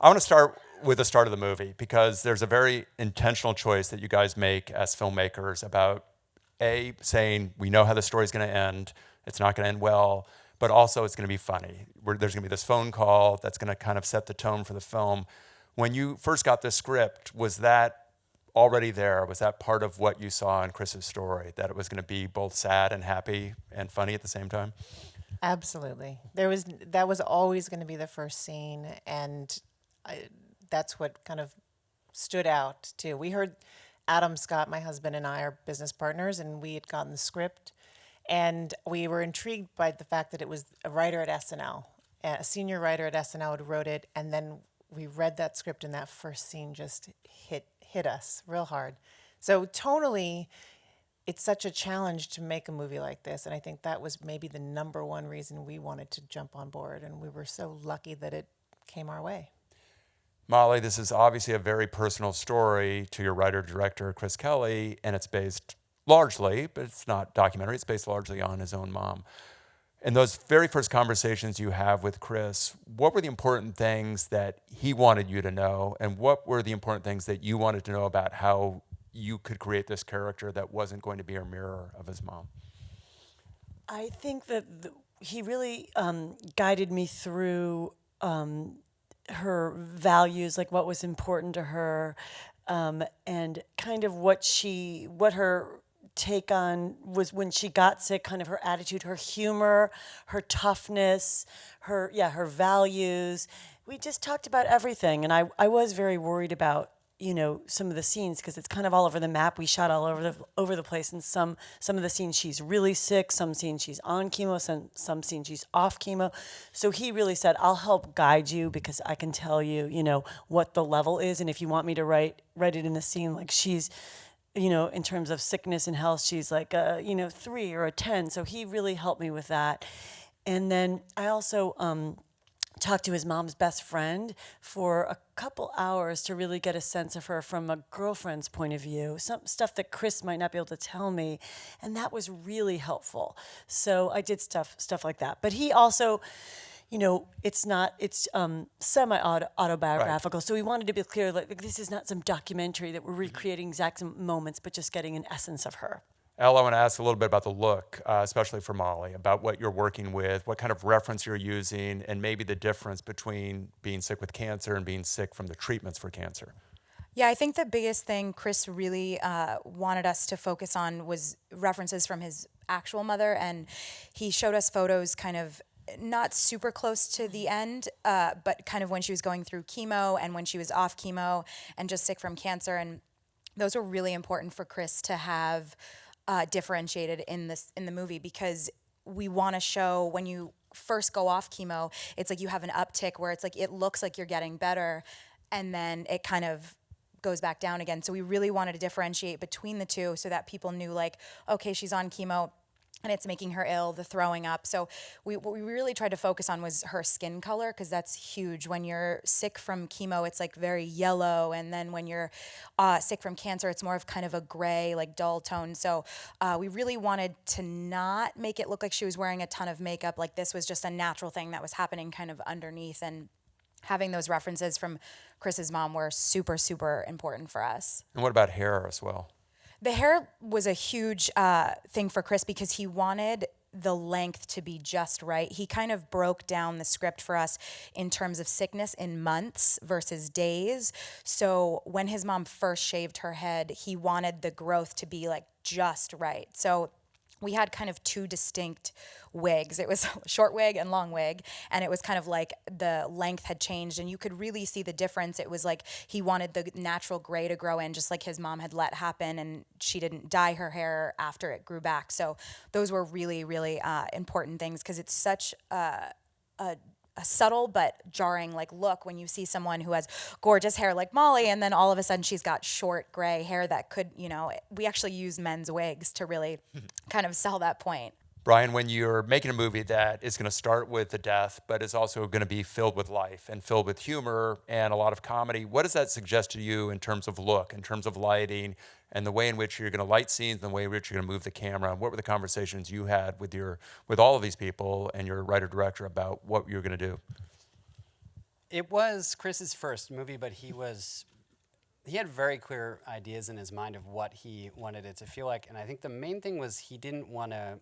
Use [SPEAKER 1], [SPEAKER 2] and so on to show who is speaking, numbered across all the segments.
[SPEAKER 1] I want to start with the start of the movie because there's a very intentional choice that you guys make as filmmakers about saying we know how the story's going to end. It's not going to end well, but also it's going to be funny. There's going to be this phone call that's going to kind of set the tone for the film. When you first got the script, was that already there? Was that part of what you saw in Chris's story, that it was going to be both sad and happy and funny at the same time?
[SPEAKER 2] Absolutely. That was always going to be the first scene, and that's what kind of stood out too. We heard Adam Scott, my husband, and I are business partners, and we had gotten the script, and we were intrigued by the fact that it was a writer at SNL, a senior writer at SNL had wrote it, and then we read that script, and that first scene just hit us real hard. So tonally, it's such a challenge to make a movie like this, and I think that was maybe the number one reason we wanted to jump on board, and we were so lucky that it came our way.
[SPEAKER 1] Molly, this is obviously a very personal story to your writer-director, Chris Kelly, and it's based largely, but it's not documentary, it's based largely on his own mom. In those very first conversations you have with Chris, what were the important things that he wanted you to know, and what were the important things that you wanted to know about how you could create this character that wasn't going to be a mirror of his mom?
[SPEAKER 3] I think that he really guided me through her values, like what was important to her, and kind of what her take on was when she got sick, kind of her attitude, her humor, her toughness, her values. We just talked about everything, and I was very worried about some of the scenes because it's kind of all over the map. We shot all over the place, and some of the scenes she's really sick, some scenes she's on chemo, some scenes she's off chemo. So he really said, "I'll help guide you because I can tell you, what the level is, and if you want me to write it in the scene like she's." In terms of sickness and health, she's like a 3 or a 10. So he really helped me with that. And then I also talked to his mom's best friend for a couple hours to really get a sense of her from a girlfriend's point of view, some stuff that Chris might not be able to tell me, and that was really helpful. So I did stuff like that. But he also, it's semi-autobiographical, right. So we wanted to be clear, like this is not some documentary that we're recreating exact moments, but just getting an essence of her.
[SPEAKER 1] Elle, I want to ask a little bit about the look, especially for Molly, about what you're working with, what kind of reference you're using, and maybe the difference between being sick with cancer and being sick from the treatments for cancer.
[SPEAKER 4] Yeah, I think the biggest thing Chris really wanted us to focus on was references from his actual mother, and he showed us photos kind of not super close to the end, but kind of when she was going through chemo and when she was off chemo and just sick from cancer, and those were really important for Chris to have differentiated in the movie because we want to show when you first go off chemo, it's like you have an uptick where it's like it looks like you're getting better, and then it kind of goes back down again. So we really wanted to differentiate between the two so that people knew like, okay, she's on chemo and it's making her ill, the throwing up. So what we really tried to focus on was her skin color because that's huge. When you're sick from chemo, it's like very yellow. And then when you're sick from cancer, it's more of kind of a gray, like dull tone. So we really wanted to not make it look like she was wearing a ton of makeup. Like this was just a natural thing that was happening kind of underneath. And having those references from Chris's mom were super, super important for us.
[SPEAKER 1] And what about hair as well?
[SPEAKER 4] The hair was a huge thing for Chris because he wanted the length to be just right. He kind of broke down the script for us in terms of sickness in months versus days. So when his mom first shaved her head, he wanted the growth to be like just right. So we had kind of two distinct wigs. It was short wig and long wig, and it was kind of like the length had changed, and you could really see the difference. It was like he wanted the natural gray to grow in, just like his mom had let happen, and she didn't dye her hair after it grew back. So those were really, really important things because it's such a subtle but jarring like look when you see someone who has gorgeous hair like Molly and then all of a sudden she's got short gray hair that could, we actually use men's wigs to really kind of sell that point.
[SPEAKER 1] Brian, when you're making a movie that is going to start with the death, but is also going to be filled with life and filled with humor and a lot of comedy, what does that suggest to you in terms of look, in terms of lighting, and the way in which you're going to light scenes, and the way in which you're going to move the camera? And what were the conversations you had with all of these people and your writer-director about what you're going to do?
[SPEAKER 5] It was Chris's first movie, but he had very clear ideas in his mind of what he wanted it to feel like. And I think the main thing was he didn't want to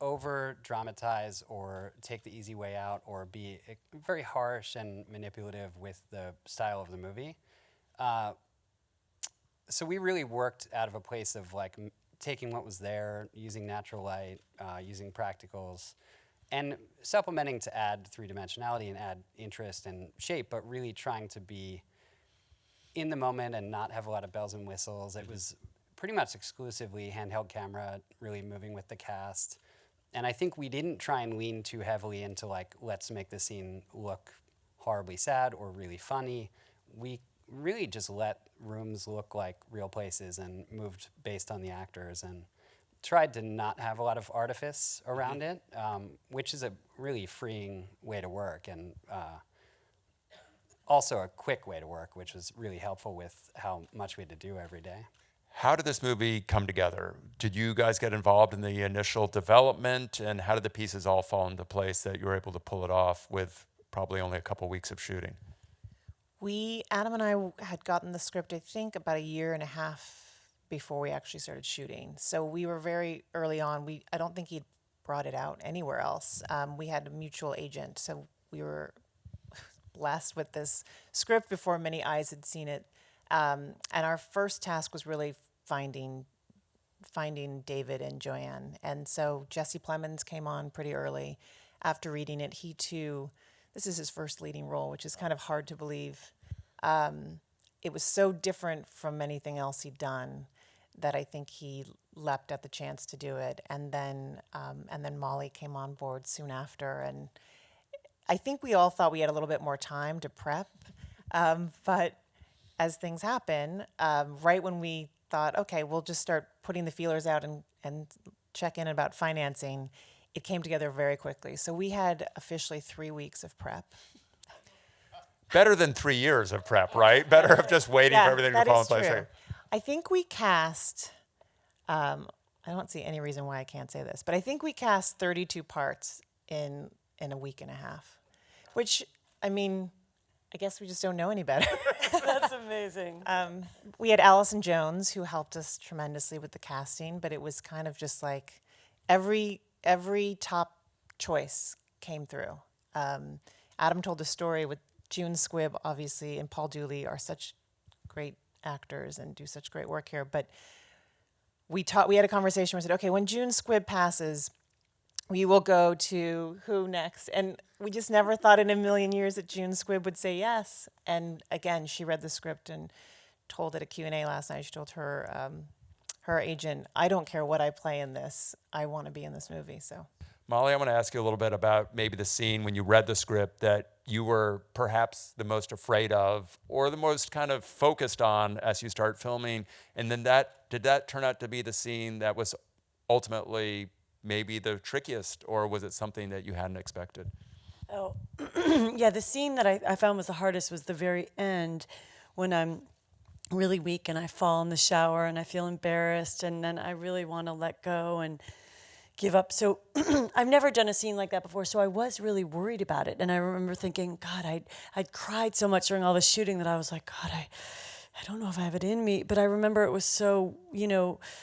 [SPEAKER 5] over dramatize or take the easy way out or be very harsh and manipulative with the style of the movie. So we really worked out of a place of like taking what was there, using natural light, using practicals, and supplementing to add three-dimensionality and add interest and shape, but really trying to be in the moment and not have a lot of bells and whistles. It was pretty much exclusively handheld camera, really moving with the cast. And I think we didn't try and lean too heavily into like, let's make the scene look horribly sad or really funny. We really just let rooms look like real places and moved based on the actors and tried to not have a lot of artifice around it, which is a really freeing way to work and also a quick way to work, which was really helpful with how much we had to do every day.
[SPEAKER 1] How did this movie come together? Did you guys get involved in the initial development, and how did the pieces all fall into place that you were able to pull it off with probably only a couple weeks of shooting?
[SPEAKER 2] Adam and I had gotten the script, I think, about a year and a half before we actually started shooting. So we were very early on. I don't think he'd brought it out anywhere else. We had a mutual agent, so we were blessed with this script before many eyes had seen it. And our first task was really finding David and Joanne. And so Jesse Plemons came on pretty early after reading it. He too, this is his first leading role, which is kind of hard to believe. It was so different from anything else he'd done that I think he leapt at the chance to do it. And then Molly came on board soon after. And I think we all thought we had a little bit more time to prep, but as things happen, right when we thought, okay, we'll just start putting the feelers out and check in about financing, it came together very quickly. So we had officially 3 weeks of prep.
[SPEAKER 1] Better than 3 years of prep, right? Better of just waiting for everything to fall in place.
[SPEAKER 2] True. I think we cast, I don't see any reason why I can't say this, but I think we cast 32 parts in a week and a half, which, I mean, I guess we just don't know any better.
[SPEAKER 3] That's amazing.
[SPEAKER 2] We had Alison Jones, who helped us tremendously with the casting, but it was kind of just like every top choice came through. Adam told a story with June Squibb, obviously, and Paul Dooley are such great actors and do such great work here. But we had a conversation where we said, okay, when June Squibb passes, we will go to who next? And we just never thought in a million years that June Squibb would say yes. And again, she read the script and told at a Q&A last night, she told her agent, I don't care what I play in this. I want to be in this movie. So,
[SPEAKER 1] Molly, I want to ask you a little bit about maybe the scene when you read the script that you were perhaps the most afraid of or the most kind of focused on as you start filming. And then did that turn out to be the scene that was ultimately maybe the trickiest, or was it something that you hadn't expected?
[SPEAKER 3] Oh, yeah, the scene that I found was the hardest was the very end when I'm really weak and I fall in the shower and I feel embarrassed and then I really want to let go and give up. So I've never done a scene like that before, so I was really worried about it. And I remember thinking, God, I'd cried so much during all the shooting that I was like, God, I don't know if I have it in me. But I remember it was so,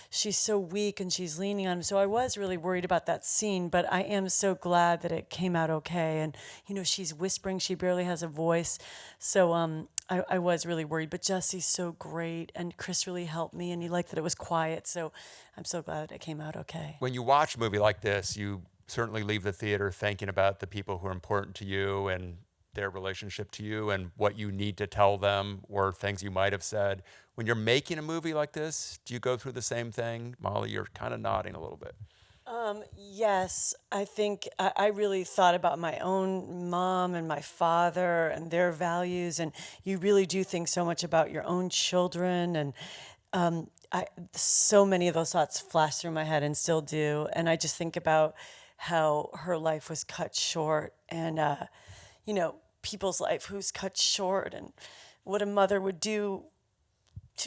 [SPEAKER 3] she's so weak and she's leaning on me. So I was really worried about that scene, but I am so glad that it came out okay. And, she's whispering, she barely has a voice. So I was really worried, but Jesse's so great and Chris really helped me and he liked that it was quiet. So I'm so glad that it came out okay.
[SPEAKER 1] When you watch a movie like this, you certainly leave the theater thinking about the people who are important to you and their relationship to you and what you need to tell them or things you might have said. When you're making a movie like this, do you go through the same thing? Molly, you're kind of nodding a little bit.
[SPEAKER 3] Yes, I think I really thought about my own mom and my father and their values, and you really do think so much about your own children, and so many of those thoughts flash through my head and still do, and I just think about how her life was cut short, and people's life who's cut short, and what a mother would do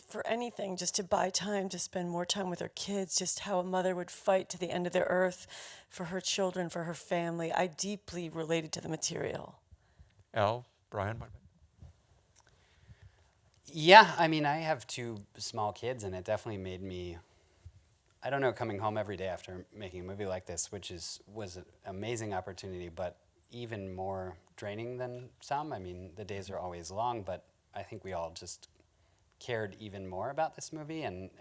[SPEAKER 3] for anything, just to buy time, to spend more time with her kids, just how a mother would fight to the end of the earth for her children, for her family. I deeply related to the material.
[SPEAKER 1] Elle, Brian, what about
[SPEAKER 5] Yeah, I mean, I have 2 small kids, and it definitely made me, I don't know, coming home every day after making a movie like this, was an amazing opportunity, but even more draining than some. I mean, the days are always long, but I think we all just cared even more about this movie and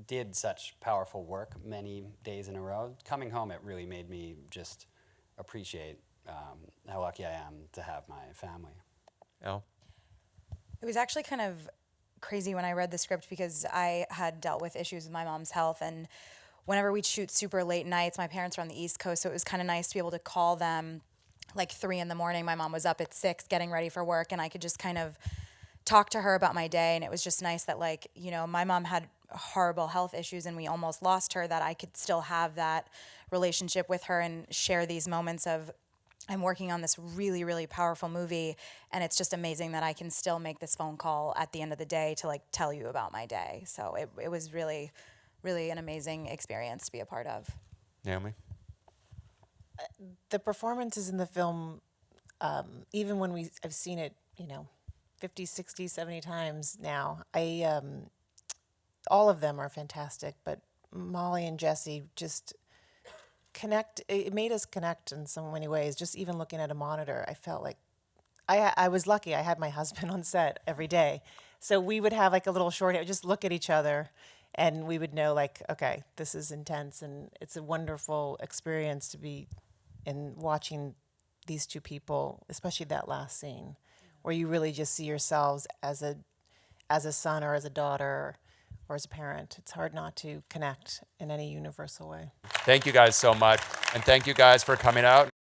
[SPEAKER 5] did such powerful work many days in a row. Coming home, it really made me just appreciate how lucky I am to have my family.
[SPEAKER 1] Elle?
[SPEAKER 4] It was actually kind of crazy when I read the script because I had dealt with issues with my mom's health, and whenever we'd shoot super late nights, my parents were on the East Coast, so it was kind of nice to be able to call them like 3 in the morning. My mom was up at 6 getting ready for work, and I could just kind of talk to her about my day. And it was just nice that, like, you know, my mom had horrible health issues and we almost lost her, that I could still have that relationship with her and share these moments of, I'm working on this really, really powerful movie, and it's just amazing that I can still make this phone call at the end of the day to like tell you about my day. So it was really, really an amazing experience to be a part of.
[SPEAKER 1] Naomi?
[SPEAKER 2] The performances in the film, even when I've seen it, 50, 60, 70 times now, all of them are fantastic, but Molly and Jesse just connect. It made us connect in so many ways. Just even looking at a monitor, I felt like I was lucky. I had my husband on set every day, so we would have like a little shorthand, just look at each other, and we would know like, okay, this is intense, and it's a wonderful experience to be in watching these 2 people, especially that last scene, where you really just see yourselves as a son or as a daughter or as a parent. It's hard not to connect in any universal way.
[SPEAKER 1] Thank you guys so much. And thank you guys for coming out.